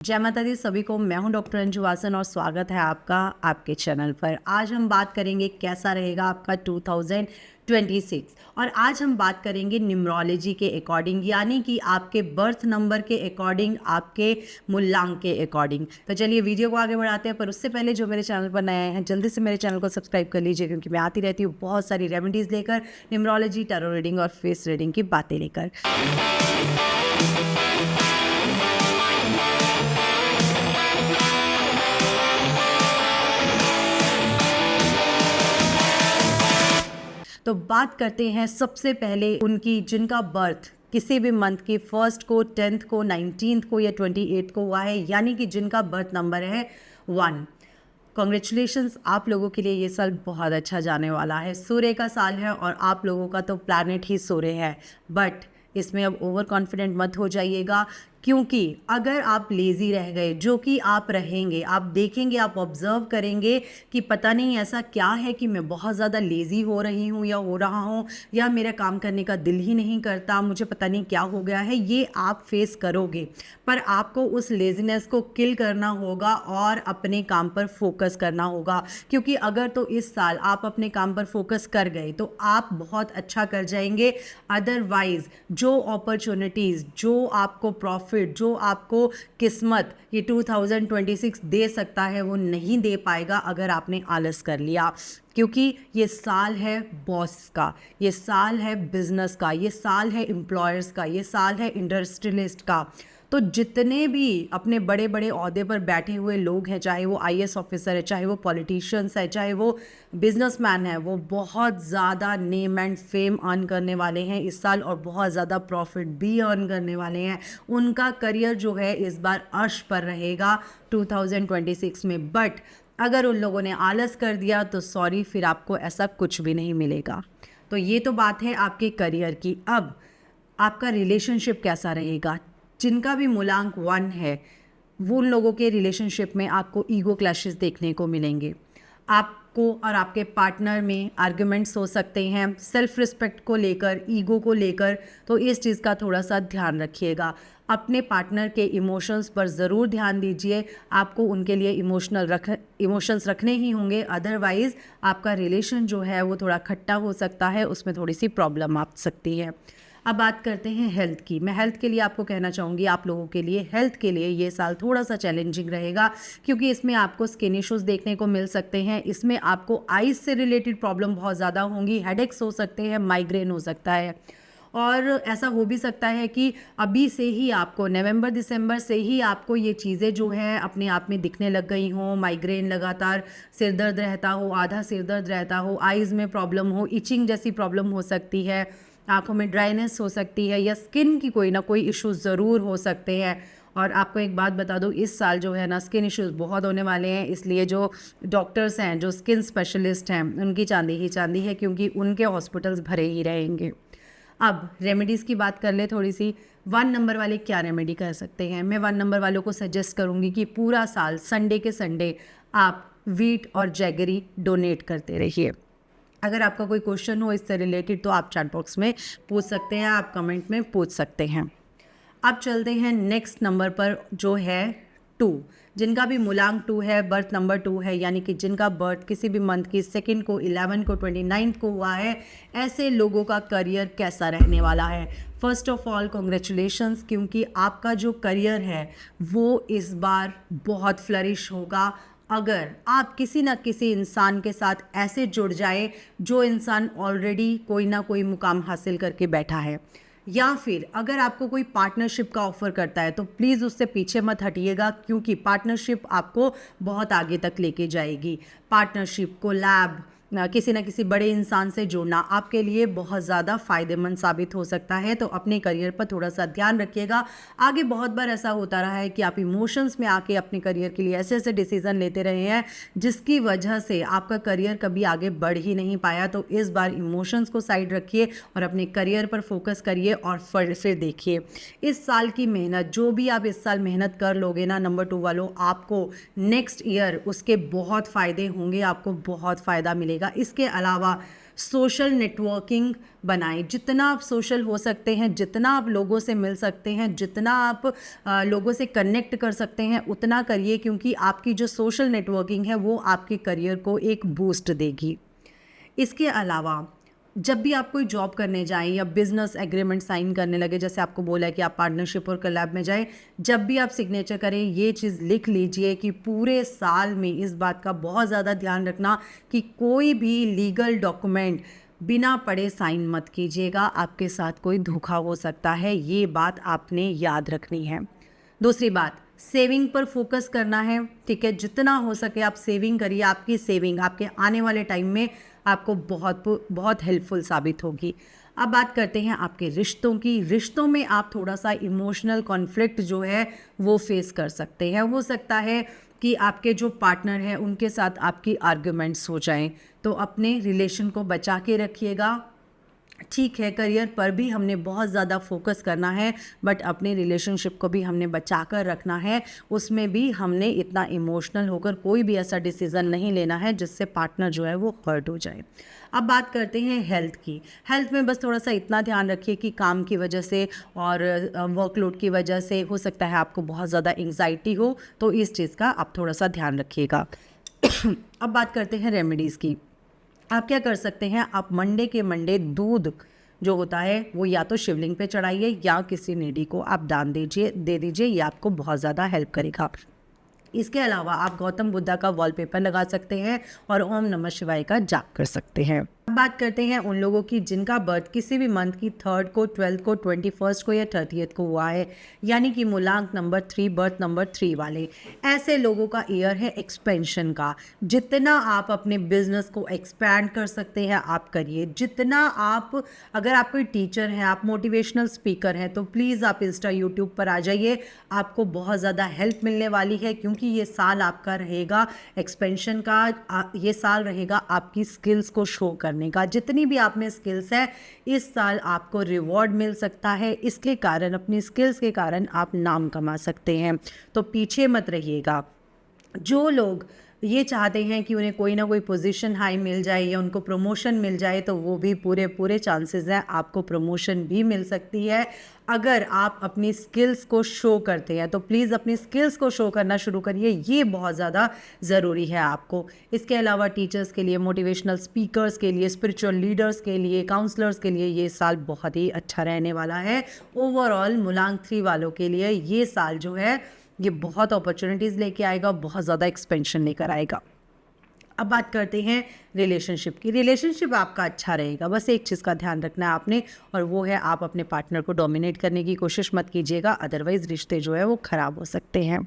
जय माता दी सभी को। मैं हूं डॉक्टर अंजू वासन और स्वागत है आपका आपके चैनल पर। आज हम बात करेंगे कैसा रहेगा आपका 2026 और आज हम बात करेंगे न्यूमरोलॉजी के अकॉर्डिंग, यानी कि आपके बर्थ नंबर के अकॉर्डिंग, आपके मूलांक के अकॉर्डिंग। तो चलिए वीडियो को आगे बढ़ाते हैं, पर उससे पहले जो मेरे चैनल पर नए हैं जल्दी से मेरे चैनल को सब्सक्राइब कर लीजिए, क्योंकि मैं आती रहती हूँ बहुत सारी रेमेडीज़ लेकर, न्यूमरोलॉजी, टैरो रीडिंग और फेस रीडिंग की बातें लेकर। तो बात करते हैं सबसे पहले उनकी जिनका बर्थ किसी भी मंथ की 1 को, 10 को, 19 को या 28 को हुआ है, यानी कि जिनका बर्थ नंबर है 1। कॉन्ग्रेचुलेशंस, आप लोगों के लिए ये साल बहुत अच्छा जाने वाला है। सूर्य का साल है और आप लोगों का तो प्लैनेट ही सूर्य है, बट इसमें अब ओवर कॉन्फिडेंट मत हो जाइएगा, क्योंकि अगर आप लेज़ी रह गए, जो कि आप रहेंगे, आप देखेंगे, आप ऑब्जर्व करेंगे कि पता नहीं ऐसा क्या है कि मैं बहुत ज़्यादा लेज़ी हो रही हूँ या हो रहा हूँ, या मेरा काम करने का दिल ही नहीं करता, मुझे पता नहीं क्या हो गया है, ये आप फेस करोगे। पर आपको उस लेज़ीनेस को किल करना होगा और अपने काम पर फोकस करना होगा, क्योंकि अगर तो इस साल आप अपने काम पर फोकस कर गए तो आप बहुत अच्छा कर जाएंगे। अदरवाइज जो अपॉर्चुनिटीज़, जो आपको प्रॉफिट, जो आपको किस्मत ये 2026 दे सकता है, वो नहीं दे पाएगा अगर आपने आलस कर लिया। क्योंकि ये साल है बॉस का, ये साल है बिजनेस का, ये साल है एम्प्लॉयर्स का, ये साल है इंडस्ट्रियलिस्ट का। तो जितने भी अपने बड़े बड़े ओहदे पर बैठे हुए लोग हैं, चाहे वो आईएएस ऑफिसर है, चाहे वो पॉलिटिशियंस है, चाहे वो बिजनेसमैन है, वो बहुत ज़्यादा नेम एंड फेम अर्न करने वाले हैं इस साल और बहुत ज़्यादा प्रॉफिट भी अर्न करने वाले हैं। उनका करियर जो है इस बार अर्श पर रहेगा 2026 में। बट अगर उन लोगों ने आलस कर दिया तो सॉरी, फिर आपको ऐसा कुछ भी नहीं मिलेगा। तो ये तो बात है आपके करियर की। अब आपका रिलेशनशिप कैसा रहेगा? जिनका भी मूलांक 1 है, वो उन लोगों के रिलेशनशिप में आपको ईगो क्लैशेस देखने को मिलेंगे। आपको और आपके पार्टनर में आर्ग्यूमेंट्स हो सकते हैं सेल्फ रिस्पेक्ट को लेकर, ईगो को लेकर। तो इस चीज़ का थोड़ा सा ध्यान रखिएगा। अपने पार्टनर के इमोशंस पर ज़रूर ध्यान दीजिए। आपको उनके लिए इमोशंस रखने ही होंगे, अदरवाइज़ आपका रिलेशन जो है वो थोड़ा खट्टा हो सकता है, उसमें थोड़ी सी प्रॉब्लम आ सकती है। अब बात करते हैं हेल्थ की। मैं हेल्थ के लिए आपको कहना चाहूँगी, आप लोगों के लिए हेल्थ के लिए ये साल थोड़ा सा चैलेंजिंग रहेगा, क्योंकि इसमें आपको स्किन इश्यूज़ देखने को मिल सकते हैं। इसमें आपको आइज़ से रिलेटेड प्रॉब्लम बहुत ज़्यादा होंगी, हेडेक्स हो सकते हैं, माइग्रेन हो सकता है। और ऐसा हो भी सकता है कि अभी से ही आपको नवंबर दिसंबर से ही आपको ये चीज़ें जो हैं अपने आप में दिखने लग गई हों। माइग्रेन, लगातार सिर दर्द रहता हो, आधा सिर दर्द रहता हो, आइज़ में प्रॉब्लम हो, इचिंग जैसी प्रॉब्लम हो सकती है, आंखों में ड्राइनेस हो सकती है, या स्किन की कोई ना कोई इश्यूज ज़रूर हो सकते हैं। और आपको एक बात बता दूं, इस साल जो है ना स्किन इश्यूज बहुत होने वाले हैं, इसलिए जो डॉक्टर्स हैं, जो स्किन स्पेशलिस्ट हैं, उनकी चांदी ही चांदी है, क्योंकि उनके हॉस्पिटल्स भरे ही रहेंगे। अब रेमेडीज़ की बात कर ले थोड़ी सी। 1 नंबर वाले क्या रेमेडी कर सकते हैं? मैं 1 नंबर वालों को सजेस्ट करूँगी कि पूरा साल संडे के संडे आप वीट और जैगरी डोनेट करते रहिए। अगर आपका कोई क्वेश्चन हो इससे रिलेटेड तो आप चैट बॉक्स में पूछ सकते हैं, आप कमेंट में पूछ सकते हैं। अब चलते हैं नेक्स्ट नंबर पर, जो है 2। जिनका भी मूलांक 2 है, बर्थ नंबर 2 है, यानी कि जिनका बर्थ किसी भी मंथ की 2 को, 11 को, 29 को हुआ है, ऐसे लोगों का करियर कैसा रहने वाला है? फर्स्ट ऑफ ऑल कॉन्ग्रेचुलेशंस, क्योंकि आपका जो करियर है वो इस बार बहुत फ्लरिश होगा। अगर आप किसी न किसी इंसान के साथ ऐसे जुड़ जाए जो इंसान ऑलरेडी कोई ना कोई मुकाम हासिल करके बैठा है, या फिर अगर आपको कोई पार्टनरशिप का ऑफ़र करता है, तो प्लीज़ उससे पीछे मत हटिएगा, क्योंकि पार्टनरशिप आपको बहुत आगे तक लेके जाएगी। पार्टनरशिप, कोलैब, किसी न किसी बड़े इंसान से जुड़ना आपके लिए बहुत ज़्यादा फ़ायदेमंद साबित हो सकता है। तो अपने करियर पर थोड़ा सा ध्यान रखिएगा। आगे बहुत बार ऐसा होता रहा है कि आप इमोशंस में आके अपने करियर के लिए ऐसे ऐसे डिसीज़न लेते रहे हैं जिसकी वजह से आपका करियर कभी आगे बढ़ ही नहीं पाया। तो इस बार इमोशंस को साइड रखिए और अपने करियर पर फोकस करिए और फिर देखिए इस साल की मेहनत, जो भी आप इस साल मेहनत कर लोगे ना नंबर 2 वालों, आपको नेक्स्ट ईयर उसके बहुत फ़ायदे होंगे, आपको बहुत फ़ायदा मिलेगा। इसके अलावा सोशल नेटवर्किंग बनाएं, जितना आप सोशल हो सकते हैं, जितना आप लोगों से मिल सकते हैं, जितना आप लोगों से कनेक्ट कर सकते हैं उतना करिए, क्योंकि आपकी जो सोशल नेटवर्किंग है वो आपके करियर को एक बूस्ट देगी। इसके अलावा जब भी आप कोई जॉब करने जाएं या बिजनेस एग्रीमेंट साइन करने लगे, जैसे आपको बोला है कि आप पार्टनरशिप और कोलैब में जाएं, जब भी आप सिग्नेचर करें ये चीज़ लिख लीजिए कि पूरे साल में इस बात का बहुत ज़्यादा ध्यान रखना कि कोई भी लीगल डॉक्यूमेंट बिना पढ़े साइन मत कीजिएगा, आपके साथ कोई धोखा हो सकता है, ये बात आपने याद रखनी है। दूसरी बात, सेविंग पर फोकस करना है, ठीक है, जितना हो सके आप सेविंग करिए, आपकी सेविंग आपके आने वाले टाइम में आपको बहुत बहुत हेल्पफुल साबित होगी। अब बात करते हैं आपके रिश्तों की। रिश्तों में आप थोड़ा सा इमोशनल कॉन्फ्लिक्ट जो है वो फेस कर सकते हैं। हो सकता है कि आपके जो पार्टनर हैं उनके साथ आपकी आर्ग्यूमेंट्स हो जाएं, तो अपने रिलेशन को बचा के रखिएगा। ठीक है, करियर पर भी हमने बहुत ज़्यादा फोकस करना है, बट अपने रिलेशनशिप को भी हमने बचा कर रखना है। उसमें भी हमने इतना इमोशनल होकर कोई भी ऐसा डिसीज़न नहीं लेना है जिससे पार्टनर जो है वो हर्ट हो जाए। अब बात करते हैं हेल्थ की। हेल्थ में बस थोड़ा सा इतना ध्यान रखिए कि काम की वजह से और वर्कलोड की वजह से हो सकता है आपको बहुत ज़्यादा एंग्जाइटी हो, तो इस चीज़ का आप थोड़ा सा ध्यान रखिएगा। अब बात करते हैं रेमेडीज़ की। आप क्या कर सकते हैं, आप मंडे के मंडे दूध जो होता है वो या तो शिवलिंग पे चढ़ाइए या किसी नीडी को आप दान दे दीजिए, ये आपको बहुत ज़्यादा हेल्प करेगा। इसके अलावा आप गौतम बुद्धा का वॉलपेपर लगा सकते हैं और ओम नमः शिवाय का जाप कर सकते हैं। अब बात करते हैं उन लोगों की जिनका बर्थ किसी भी मंथ की 3rd को, 12th को, 21st को या 30th को हुआ है, यानी कि मूलांक नंबर 3, बर्थ नंबर 3 वाले। ऐसे लोगों का ईयर है एक्सपेंशन का। जितना आप अपने बिजनेस को एक्सपैंड कर सकते हैं आप करिए। जितना आप, अगर आप कोई टीचर हैं, आप मोटिवेशनल स्पीकर हैं, तो प्लीज़ आप इंस्टा, यूट्यूब पर आ जाइए, आपको बहुत ज़्यादा हेल्प मिलने वाली है, क्योंकि ये साल आपका रहेगा एक्सपेंशन का। ये साल रहेगा आपकी स्किल्स को शो करने का। जितनी भी आप में स्किल्स है, इस साल आपको रिवॉर्ड मिल सकता है। इसके कारण, अपनी स्किल्स के कारण आप नाम कमा सकते हैं, तो पीछे मत रहिएगा। जो लोग ये चाहते हैं कि उन्हें कोई ना कोई पोजीशन हाई मिल जाए या उनको प्रमोशन मिल जाए, तो वो भी पूरे चांसेस हैं, आपको प्रमोशन भी मिल सकती है अगर आप अपनी स्किल्स को शो करते हैं। तो प्लीज़ अपनी स्किल्स को शो करना शुरू करिए, ये बहुत ज़्यादा ज़रूरी है आपको। इसके अलावा टीचर्स के लिए, मोटिवेशनल स्पीकर्स के लिए, स्पिरिचुअल लीडर्स के लिए, काउंसलर्स के लिए ये साल बहुत ही अच्छा रहने वाला है। ओवरऑल मूलांक 3 वालों के लिए ये साल जो है ये बहुत अपॉर्चुनिटीज़ लेके आएगा, बहुत ज़्यादा एक्सपेंशन लेकर आएगा। अब बात करते हैं रिलेशनशिप की। रिलेशनशिप आपका अच्छा रहेगा, बस एक चीज़ का ध्यान रखना है आपने, और वो है आप अपने पार्टनर को डोमिनेट करने की कोशिश मत कीजिएगा, अदरवाइज़ रिश्ते जो है वो ख़राब हो सकते हैं।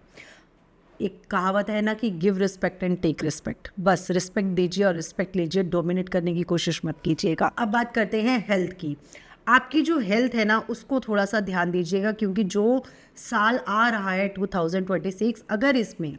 एक कहावत है ना कि give respect and take respect, बस रिस्पेक्ट दीजिए और रिस्पेक्ट लीजिए, डोमिनेट करने की कोशिश मत कीजिएगा। अब बात करते हैं हेल्थ की। आपकी जो हेल्थ है ना उसको थोड़ा सा ध्यान दीजिएगा, क्योंकि जो साल आ रहा है 2026, अगर इसमें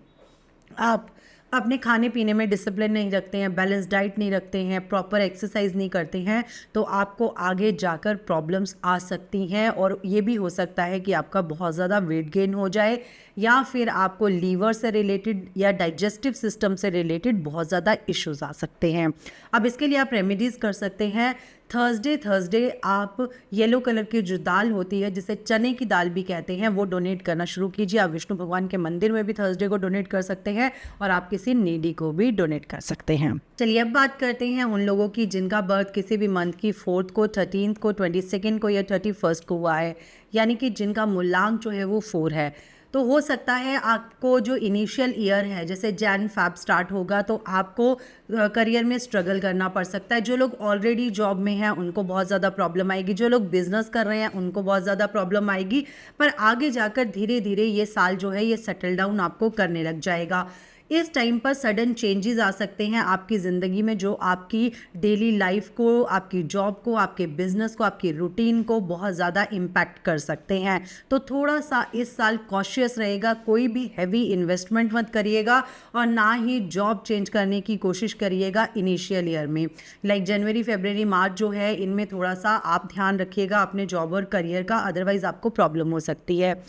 आप अपने खाने पीने में डिसिप्लिन नहीं रखते हैं, बैलेंस डाइट नहीं रखते हैं, प्रॉपर एक्सरसाइज नहीं करते हैं, तो आपको आगे जाकर प्रॉब्लम्स आ सकती हैं। और ये भी हो सकता है कि आपका बहुत ज़्यादा वेट गेन हो जाए, या फिर आपको लीवर से रिलेटेड या डाइजेस्टिव सिस्टम से रिलेटेड बहुत ज़्यादा इश्यूज आ सकते हैं। अब इसके लिए आप रेमेडीज़ कर सकते हैं। थर्सडे आप येलो कलर की जो दाल होती है, जिसे चने की दाल भी कहते हैं, वो डोनेट करना शुरू कीजिए। आप विष्णु भगवान के मंदिर में भी थर्सडे को डोनेट कर सकते हैं, और आप किसी नीडी को भी डोनेट कर सकते हैं। चलिए अब बात करते हैं उन लोगों की जिनका बर्थ किसी भी मंथ की 4th को, 13th को, 22nd को या 31st को हुआ है, यानी कि जिनका मूलांक जो है वो 4 है। तो हो सकता है आपको जो इनिशियल ईयर है, जैसे जैन फैब स्टार्ट होगा, तो आपको करियर में स्ट्रगल करना पड़ सकता है। जो लोग ऑलरेडी जॉब में हैं उनको बहुत ज़्यादा प्रॉब्लम आएगी, जो लोग बिजनेस कर रहे हैं उनको बहुत ज़्यादा प्रॉब्लम आएगी, पर आगे जाकर धीरे धीरे ये साल जो है ये सेटल डाउन आपको करने लग जाएगा। इस टाइम पर सडन चेंजेस आ सकते हैं आपकी ज़िंदगी में, जो आपकी डेली लाइफ को, आपकी जॉब को, आपके बिजनेस को, आपकी रूटीन को बहुत ज़्यादा इम्पैक्ट कर सकते हैं। तो थोड़ा सा इस साल कॉशियस रहेगा, कोई भी हैवी इन्वेस्टमेंट मत करिएगा, और ना ही जॉब चेंज करने की कोशिश करिएगा इनिशियल ईयर में। लाइक जनवरी, फरवरी, मार्च जो है, इनमें थोड़ा सा आप ध्यान रखिएगा अपने जॉब और करियर का, अदरवाइज़ आपको प्रॉब्लम हो सकती है।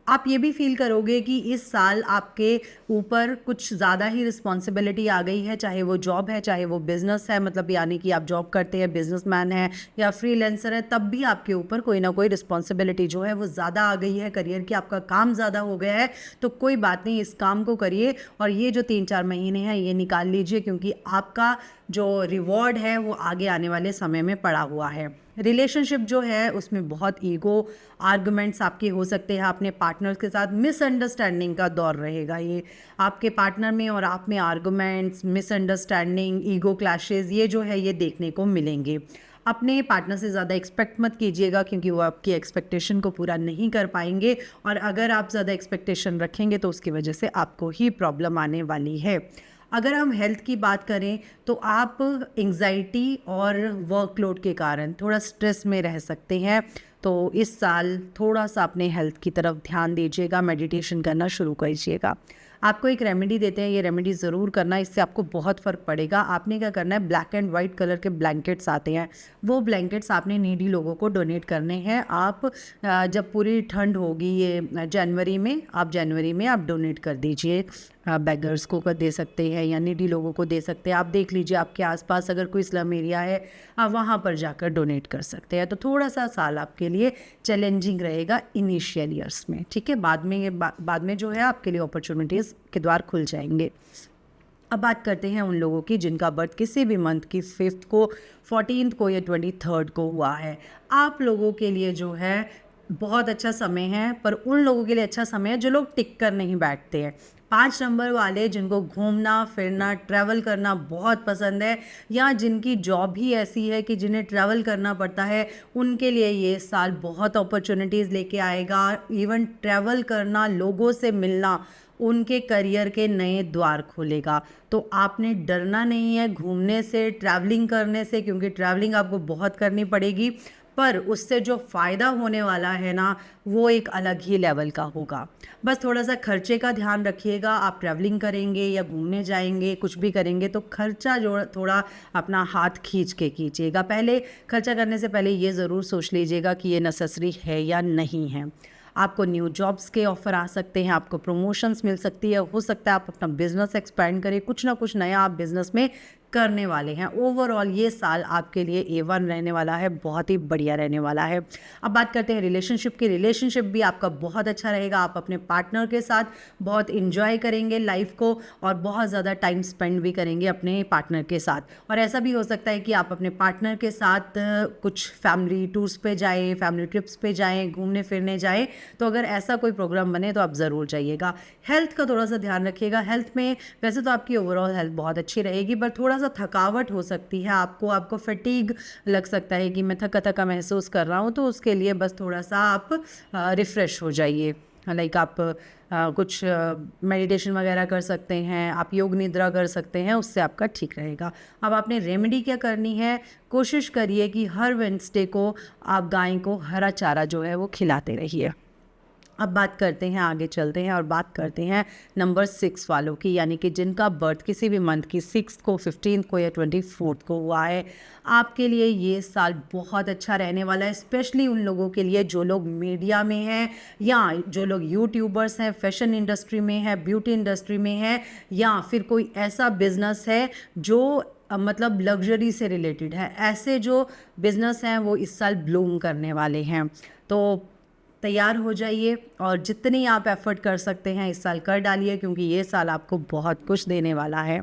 आप ये भी फील करोगे कि इस साल आपके ऊपर कुछ ज़्यादा ही रिस्पॉन्सिबिलिटी आ गई है, चाहे वो जॉब है चाहे वो बिजनेस है, मतलब यानी कि आप जॉब करते हैं, बिजनेसमैन है या फ्रीलांसर है, तब भी आपके ऊपर कोई ना कोई रिस्पॉन्सिबिलिटी जो है वो ज़्यादा आ गई है, करियर की आपका काम ज़्यादा हो गया है। तो कोई बात नहीं, इस काम को करिए और ये जो 3-4 महीने हैं ये निकाल लीजिए, क्योंकि आपका जो रिवॉर्ड है वो आगे आने वाले समय में पड़ा हुआ है। रिलेशनशिप जो है उसमें बहुत ईगो आर्गुमेंट्स आपके हो सकते हैं, अपने पार्टनर्स के साथ मिसअंडरस्टैंडिंग का दौर रहेगा ये। आपके पार्टनर में और आप में आर्गुमेंट्स, मिसअंडरस्टैंडिंग, ईगो क्लैशेस ये जो है ये देखने को मिलेंगे। अपने पार्टनर से ज़्यादा एक्सपेक्ट मत कीजिएगा, क्योंकि वो आपकी एक्सपेक्टेशन को पूरा नहीं कर पाएंगे, और अगर आप ज़्यादा एक्सपेक्टेशन रखेंगे तो उसकी वजह से आपको ही प्रॉब्लम आने वाली है। अगर हम हेल्थ की बात करें तो आप एंग्जाइटी और वर्कलोड के कारण थोड़ा स्ट्रेस में रह सकते हैं, तो इस साल थोड़ा सा अपने हेल्थ की तरफ ध्यान दीजिएगा, मेडिटेशन करना शुरू कीजिएगा। आपको एक रेमेडी देते हैं, ये रेमेडी ज़रूर करना, इससे आपको बहुत फ़र्क पड़ेगा। आपने क्या करना है, ब्लैक एंड वाइट कलर के ब्लैंकेट्स आते हैं, वो ब्लैंकेट्स आपने नीडी लोगों को डोनेट करने हैं। आप जब पूरी ठंड होगी ये जनवरी में, आप जनवरी में आप डोनेट कर दीजिए, बेगर्स को दे सकते हैं या नीडी लोगों को दे सकते हैं। आप देख लीजिए आपके आसपास अगर कोई स्लम एरिया है, आप वहाँ पर जाकर डोनेट कर सकते हैं। तो थोड़ा सा साल आपके लिए चैलेंजिंग रहेगा इनिशियल ईयर्स में, ठीक है। बाद में जो है आपके लिए अपॉर्चुनिटीज़ के द्वार खुल जाएंगे। अब बात करते हैं उन लोगों की जिनका बर्थ किसी भी मंथ की 5th को, 14th को या 23rd को हुआ है। आप लोगों के लिए जो है बहुत अच्छा समय है, पर उन लोगों के लिए अच्छा समय है जो लोग टिक कर नहीं बैठते हैं। 5 नंबर वाले जिनको घूमना फिरना ट्रैवल करना बहुत पसंद है, या जिनकी जॉब ही ऐसी है कि जिन्हें ट्रैवल करना पड़ता है, उनके लिए ये साल बहुत अपॉर्चुनिटीज़ लेके आएगा। इवन ट्रैवल करना, लोगों से मिलना, उनके करियर के नए द्वार खोलेगा। तो आपने डरना नहीं है घूमने से, ट्रैवलिंग करने से, क्योंकि ट्रैवलिंग आपको बहुत करनी पड़ेगी, पर उससे जो फ़ायदा होने वाला है ना, वो एक अलग ही लेवल का होगा। बस थोड़ा सा खर्चे का ध्यान रखिएगा। आप ट्रैवलिंग करेंगे या घूमने जाएंगे, कुछ भी करेंगे, तो खर्चा जो थोड़ा अपना हाथ खींच के कीजिएगा। पहले खर्चा करने से पहले ये ज़रूर सोच लीजिएगा कि ये नेसेसरी है या नहीं है। आपको न्यू जॉब्स के ऑफ़र आ सकते हैं, आपको प्रमोशंस मिल सकती है, हो सकता है आप अपना बिजनेस एक्सपेंड करें, कुछ ना कुछ नया आप बिजनेस में करने वाले हैं। ओवरऑल ये साल आपके लिए A1 रहने वाला है, बहुत ही बढ़िया रहने वाला है। अब बात करते हैं रिलेशनशिप की। रिलेशनशिप भी आपका बहुत अच्छा रहेगा। आप अपने पार्टनर के साथ बहुत इंजॉय करेंगे लाइफ को, और बहुत ज़्यादा टाइम स्पेंड भी करेंगे अपने पार्टनर के साथ। और ऐसा भी हो सकता है कि आप अपने पार्टनर के साथ कुछ फैमिली टूर्स पे जाएँ, फैमिली ट्रिप्स पे जाएँ, घूमने फिरने जाएँ। तो अगर ऐसा कोई प्रोग्राम बने तो आप ज़रूर जाइएगा। हेल्थ का थोड़ा सा ध्यान रखिएगा। हेल्थ में वैसे तो आपकी ओवरऑल हेल्थ बहुत अच्छी रहेगी, पर थोड़ा सा थकावट हो सकती है, आपको फटीग लग सकता है कि मैं थका थका महसूस कर रहा हूँ, तो उसके लिए बस थोड़ा सा आप रिफ़्रेश हो जाइए। लाइक आप कुछ मेडिटेशन वगैरह कर सकते हैं, आप योग निद्रा कर सकते हैं, उससे आपका ठीक रहेगा। अब आपने रेमेडी क्या करनी है, कोशिश करिए कि हर वेडनेसडे को आप गाय को हरा चारा जो है वो खिलाते रहिए। अब बात करते हैं, आगे चलते हैं और बात करते हैं नंबर 6 वालों की, यानी कि जिनका बर्थ किसी भी मंथ की 6th को, 15th को या 24th को हुआ है। आपके लिए ये साल बहुत अच्छा रहने वाला है, स्पेशली उन लोगों के लिए जो लोग मीडिया में हैं, या जो लोग यूट्यूबर्स हैं, फैशन इंडस्ट्री में है, ब्यूटी इंडस्ट्री में है, या फिर कोई ऐसा बिजनेस है जो मतलब लग्जरी से रिलेटेड है। ऐसे जो बिजनेस हैं वो इस साल ब्लूम करने वाले हैं। तो तैयार हो जाइए और जितनी आप एफर्ट कर सकते हैं इस साल कर डालिए, क्योंकि ये साल आपको बहुत कुछ देने वाला है।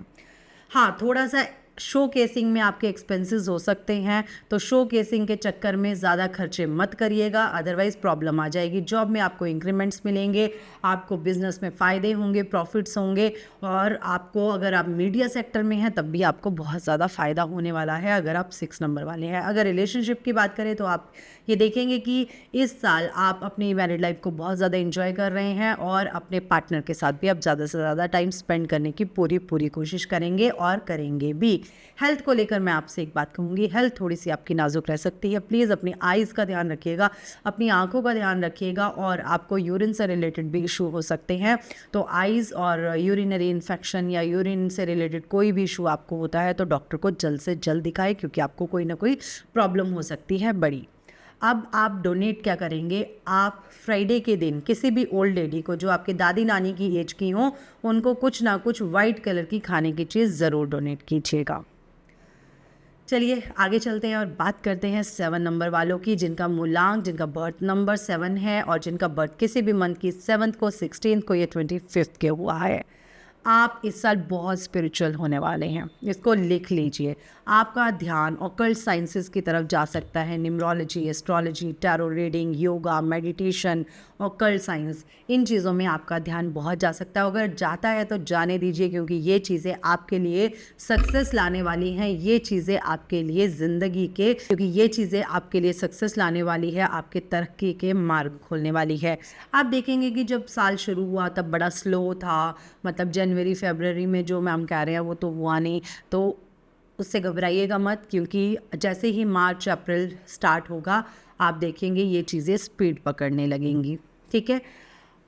हाँ, थोड़ा सा शो केसिंग में आपके एक्सपेंसेस हो सकते हैं, तो शो केसिंग के चक्कर में ज़्यादा खर्चे मत करिएगा, अदरवाइज़ प्रॉब्लम आ जाएगी। जॉब में आपको इंक्रीमेंट्स मिलेंगे, आपको बिजनेस में फ़ायदे होंगे, प्रॉफिट्स होंगे, और आपको अगर आप मीडिया सेक्टर में हैं तब भी आपको बहुत ज़्यादा फ़ायदा होने वाला है अगर आप 6 नंबर वाले हैं। अगर रिलेशनशिप की बात करें तो आप ये देखेंगे कि इस साल आप अपनी मैरिड लाइफ को बहुत ज़्यादा एंजॉय कर रहे हैं, और अपने पार्टनर के साथ भी आप ज़्यादा से ज़्यादा टाइम स्पेंड करने की पूरी कोशिश करेंगे और करेंगे भी। हेल्थ को लेकर मैं आपसे एक बात कहूँगी, हेल्थ थोड़ी सी आपकी नाजुक रह सकती है। प्लीज़ अपनी आइज़ का ध्यान रखिएगा, अपनी आंखों का ध्यान रखिएगा, और आपको यूरिन से रिलेटेड भी इशू हो सकते हैं। तो आइज़ और यूरिनरी इन्फेक्शन या यूरिन से रिलेटेड कोई भी इशू आपको होता है तो डॉक्टर को जल्द से जल्द दिखाएं, क्योंकि आपको कोई ना कोई प्रॉब्लम हो सकती है बड़ी। अब आप डोनेट क्या करेंगे, आप फ्राइडे के दिन किसी भी ओल्ड लेडी को जो आपके दादी नानी की एज की हो, उनको कुछ ना कुछ वाइट कलर की खाने की चीज़ ज़रूर डोनेट कीजिएगा। चलिए आगे चलते हैं और बात करते हैं 7 नंबर वालों की, जिनका मूलांक, जिनका बर्थ नंबर 7 है और जिनका बर्थ किसी भी मंथ की 7th को, 16th को या 25th के हुआ है। आप इस साल बहुत स्पिरिचुअल होने वाले हैं, इसको लिख लीजिए। आपका ध्यान ऑकल्ट साइंसेस की तरफ जा सकता है, numerology, astrology, tarot reading, yoga, meditation, occult science, इन चीज़ों में आपका ध्यान बहुत जा सकता है। अगर जाता है तो जाने दीजिए, क्योंकि ये चीज़ें आपके लिए सक्सेस लाने वाली हैं, ये चीज़ें आपके लिए ज़िंदगी के, क्योंकि ये चीज़ें आपके लिए सक्सेस लाने वाली है, आपके तरक्की के मार्ग खोलने वाली है। आप देखेंगे कि जब साल शुरू हुआ तब बड़ा स्लो था, मतलब जनवरी फरवरी में जो मैम कह रहे हैं वो तो हुआ नहीं, तो उससे घबराइएगा मत, क्योंकि जैसे ही मार्च अप्रैल स्टार्ट होगा आप देखेंगे ये चीज़ें स्पीड पकड़ने लगेंगी। ठीक है,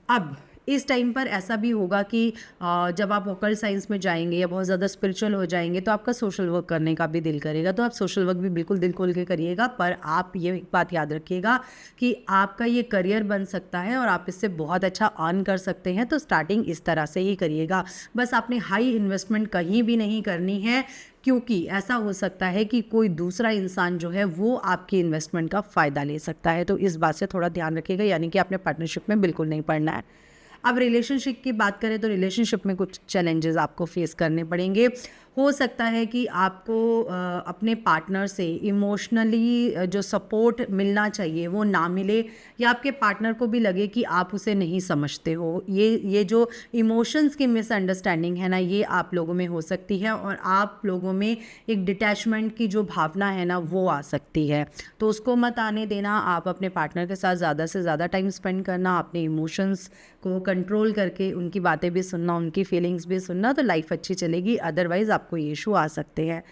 अब इस टाइम पर ऐसा भी होगा कि जब आप ऑकल्ट साइंस में जाएंगे या बहुत ज़्यादा स्पिरिचुअल हो जाएंगे तो आपका सोशल वर्क करने का भी दिल करेगा, तो आप सोशल वर्क भी बिल्कुल दिल खोल के करिएगा। पर आप ये एक बात याद रखिएगा कि आपका ये करियर बन सकता है और आप इससे बहुत अच्छा अर्न कर सकते हैं, तो स्टार्टिंग इस तरह से ही करिएगा। बस आपने हाई इन्वेस्टमेंट कहीं भी नहीं करनी है, क्योंकि ऐसा हो सकता है कि कोई दूसरा इंसान जो है वो आपकी इन्वेस्टमेंट का फ़ायदा ले सकता है, तो इस बात से थोड़ा ध्यान रखिएगा, यानी कि आपने पार्टनरशिप में बिल्कुल नहीं पड़ना है। अब रिलेशनशिप की बात करें तो रिलेशनशिप में कुछ चैलेंजेस आपको फेस करने पड़ेंगे। हो सकता है कि आपको अपने पार्टनर से इमोशनली जो सपोर्ट मिलना चाहिए वो ना मिले, या आपके पार्टनर को भी लगे कि आप उसे नहीं समझते हो। ये जो इमोशंस की मिसअंडरस्टैंडिंग है ना, ये आप लोगों में हो सकती है और आप लोगों में एक डिटैचमेंट की जो भावना है ना वो आ सकती है, तो उसको मत आने देना। आप अपने पार्टनर के साथ ज़्यादा से ज़्यादा टाइम स्पेंड करना, अपने इमोशंस को कंट्रोल करके उनकी बातें भी सुनना, उनकी फीलिंग्स भी सुनना, तो लाइफ अच्छी चलेगी। अदरवाइज़ आपको ये इशू आ सकते हैं।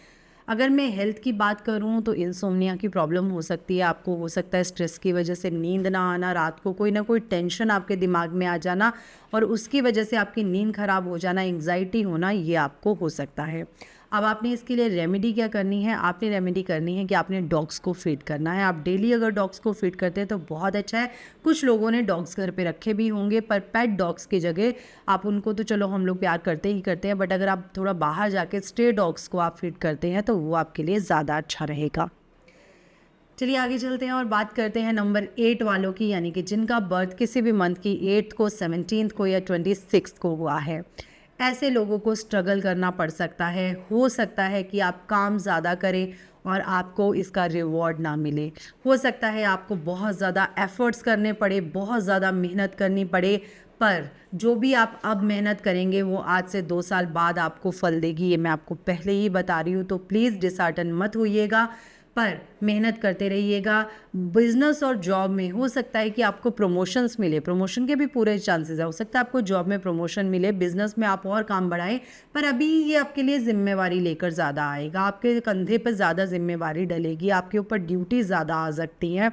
अगर मैं हेल्थ की बात करूं तो इंसोम्निया की प्रॉब्लम हो सकती है, आपको हो सकता है स्ट्रेस की वजह से नींद ना आना, रात को कोई ना कोई टेंशन आपके दिमाग में आ जाना और उसकी वजह से आपकी नींद खराब हो जाना, एंग्जाइटी होना, ये आपको हो सकता है। अब आपने इसके लिए रेमेडी क्या करनी है, आपने रेमेडी करनी है कि आपने डॉग्स को फीड करना है। आप डेली अगर डॉग्स को फीड करते हैं तो बहुत अच्छा है। कुछ लोगों ने डॉग्स घर पे रखे भी होंगे, पर पेट डॉग्स की जगह आप उनको, तो चलो हम लोग प्यार करते ही करते हैं, बट अगर आप थोड़ा बाहर जाके स्ट्रे डॉग्स को आप फीड करते हैं तो वो आपके लिए ज़्यादा अच्छा रहेगा। चलिए आगे चलते हैं और बात करते हैं नंबर 8 वालों की, यानी कि जिनका बर्थ किसी भी मंथ की 8th को, 17th को या 26th को हुआ है। ऐसे लोगों को स्ट्रगल करना पड़ सकता है। हो सकता है कि आप काम ज़्यादा करें और आपको इसका रिवॉर्ड ना मिले। हो सकता है आपको बहुत ज़्यादा एफ़र्ट्स करने पड़े, बहुत ज़्यादा मेहनत करनी पड़े, पर जो भी आप अब मेहनत करेंगे वो आज से 2 साल बाद आपको फल देगी, ये मैं आपको पहले ही बता रही हूँ। तो प्लीज़ डिसहार्टन मत होइएगा, पर मेहनत करते रहिएगा। बिजनेस और जॉब में हो सकता है कि आपको प्रमोशंस मिले, प्रमोशन के भी पूरे चांसेस है। हो सकता है आपको जॉब में प्रमोशन मिले, बिजनेस में आप और काम बढ़ाएं, पर अभी ये आपके लिए जिम्मेवारी लेकर ज़्यादा आएगा, आपके कंधे पर ज़्यादा जिम्मेवारी डलेगी, आपके ऊपर ड्यूटी ज़्यादा आ सकती है।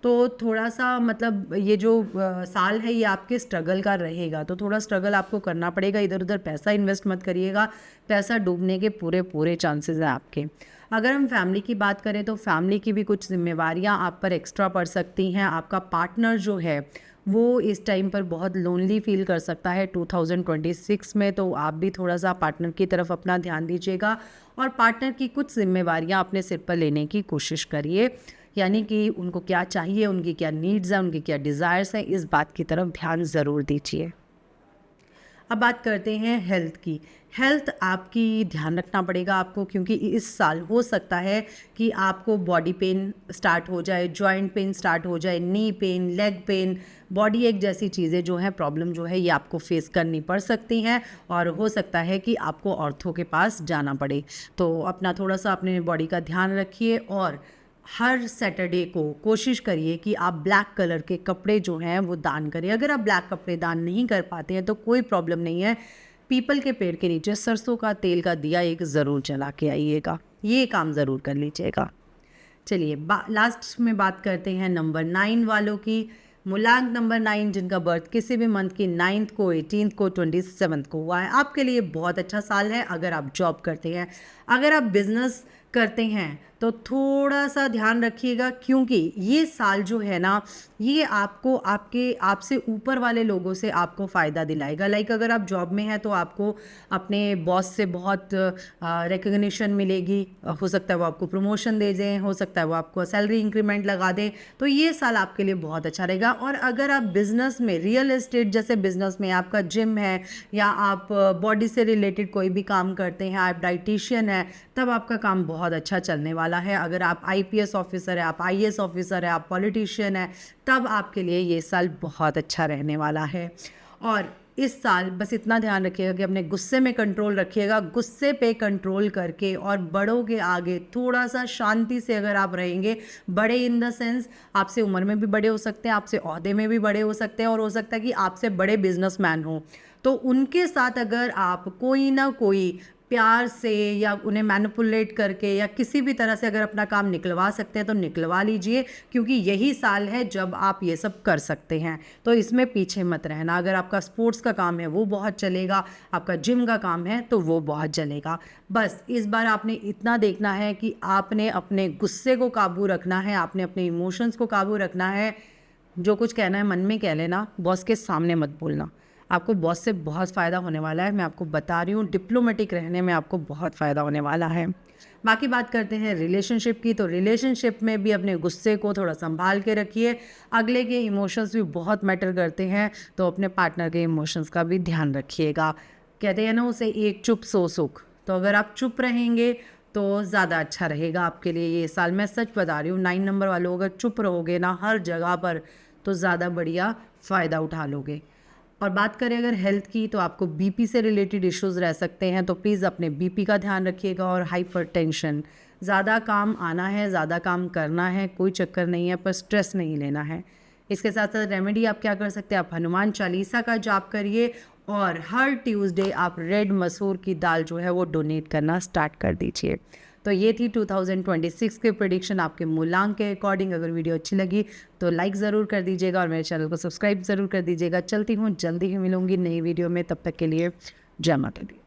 तो थोड़ा सा मतलब ये जो साल है ये आपके स्ट्रगल का रहेगा, तो थोड़ा स्ट्रगल आपको करना पड़ेगा। इधर उधर पैसा इन्वेस्ट मत करिएगा, पैसा डूबने के पूरे पूरे चांसेस हैं आपके। अगर हम फैमिली की बात करें तो फैमिली की भी कुछ जिम्मेवारियां आप पर एक्स्ट्रा पड़ सकती हैं। आपका पार्टनर जो है वो इस टाइम पर बहुत लोनली फील कर सकता है 2026 में, तो आप भी थोड़ा सा पार्टनर की तरफ अपना ध्यान दीजिएगा और पार्टनर की कुछ जिम्मेवारियां अपने सिर पर लेने की कोशिश करिए, यानी कि उनको क्या चाहिए, उनकी क्या नीड्स हैं, उनकी क्या डिज़ायर्स हैं, इस बात की तरफ ध्यान ज़रूर दीजिए। अब बात करते हैं हेल्थ की। हेल्थ आपकी ध्यान रखना पड़ेगा आपको, क्योंकि इस साल हो सकता है कि आपको बॉडी पेन स्टार्ट हो जाए, जॉइंट पेन स्टार्ट हो जाए, knee pain, leg pain, body एक जैसी चीज़ें जो हैं, प्रॉब्लम जो है ये आपको फेस करनी पड़ सकती हैं और हो सकता है कि आपको ऑर्थो के पास जाना पड़े। तो अपना थोड़ा सा अपने बॉडी का ध्यान रखिए और हर सैटरडे को कोशिश करिए कि आप ब्लैक कलर के कपड़े जो हैं वो दान करें। अगर आप ब्लैक कपड़े दान नहीं कर पाते हैं तो कोई प्रॉब्लम नहीं है, पीपल के पेड़ के नीचे सरसों का तेल का दिया एक ज़रूर जला के आइएगा, ये काम ज़रूर कर लीजिएगा। चलिए लास्ट में बात करते हैं नंबर 9 वालों की। मूलांक नंबर 9, जिनका बर्थ किसी भी मंथ की 9th को, 18th को, 27th को हुआ है। आपके लिए बहुत अच्छा साल है अगर आप जॉब करते हैं। अगर आप बिजनेस करते हैं तो थोड़ा सा ध्यान रखिएगा, क्योंकि ये साल जो है ना, ये आपको आपसे ऊपर वाले लोगों से आपको फ़ायदा दिलाएगा। लाइक अगर आप जॉब में हैं तो आपको अपने बॉस से बहुत रिकग्निशन मिलेगी, हो सकता है वो आपको प्रमोशन दे दें, हो सकता है वो आपको सैलरी इंक्रीमेंट लगा दें, तो ये साल आपके लिए बहुत अच्छा रहेगा। और अगर आप बिजनेस में, रियल एस्टेट जैसे बिजनेस में, आपका जिम है या आप बॉडी से रिलेटेड कोई भी काम करते हैं, आप डाइटिशियन है, तब आपका काम बहुत अच्छा चलने वाला है। अगर आप आईपीएस ऑफिसर है, आप आईएएस ऑफिसर है, आप पॉलिटिशियन है, तब आपके लिए ये साल बहुत अच्छा रहने वाला है। और इस साल बस इतना ध्यान रखिएगा कि अपने गुस्से में कंट्रोल रखिएगा, गुस्से पे कंट्रोल करके और बड़ों के आगे थोड़ा सा शांति से अगर आप रहेंगे, बड़े इन द सेंस आपसे उम्र में भी बड़े हो सकते हैं, आपसे ओहदे में भी बड़े हो सकते हैं, और हो सकता है कि आपसे बड़े बिजनेसमैन हो, तो उनके साथ अगर आप कोई ना कोई प्यार से या उन्हें मैनिपुलेट करके या किसी भी तरह से अगर अपना काम निकलवा सकते हैं तो निकलवा लीजिए, क्योंकि यही साल है जब आप ये सब कर सकते हैं। तो इसमें पीछे मत रहना। अगर आपका स्पोर्ट्स का काम है वो बहुत चलेगा, आपका जिम का काम है तो वो बहुत चलेगा। बस इस बार आपने इतना देखना है कि आपने अपने गुस्से को काबू रखना है, आपने अपने इमोशंस को काबू रखना है। जो कुछ कहना है मन में कह लेना, बॉस के सामने मत बोलना। आपको बॉस से बहुत फ़ायदा होने वाला है, मैं आपको बता रही हूँ, डिप्लोमेटिक रहने में आपको बहुत फ़ायदा होने वाला है। बाकी बात करते हैं रिलेशनशिप की। तो रिलेशनशिप में भी अपने गुस्से को थोड़ा संभाल के रखिए। अगले के इमोशंस भी बहुत मैटर करते हैं, तो अपने पार्टनर के इमोशंस का भी ध्यान रखिएगा। कहते हैं ना उसे, एक चुप सौ सुख। तो अगर आप चुप रहेंगे तो ज़्यादा अच्छा रहेगा आपके लिए ये साल। मैं सच बता रही हूँ, 9 नंबर वालों, अगर चुप रहोगे ना हर जगह पर, तो ज़्यादा बढ़िया फ़ायदा उठा लोगे। और बात करें अगर हेल्थ की, तो आपको बीपी से रिलेटेड इश्यूज़ रह सकते हैं, तो प्लीज़ अपने बीपी का ध्यान रखिएगा। और हाइपरटेंशन, ज़्यादा काम आना है, ज़्यादा काम करना है, कोई चक्कर नहीं है, पर स्ट्रेस नहीं लेना है। इसके साथ साथ रेमेडी आप क्या कर सकते हैं, आप हनुमान चालीसा का जाप करिए, और हर ट्यूसडे आप रेड मसूर की दाल जो है वो डोनेट करना स्टार्ट कर दीजिए। तो ये थी 2026 के प्रेडिक्शन आपके मूलांक के अकॉर्डिंग। अगर वीडियो अच्छी लगी तो लाइक ज़रूर कर दीजिएगा और मेरे चैनल को सब्सक्राइब ज़रूर कर दीजिएगा। चलती हूँ, जल्दी ही मिलूंगी नई वीडियो में, तब तक के लिए जय माता दी।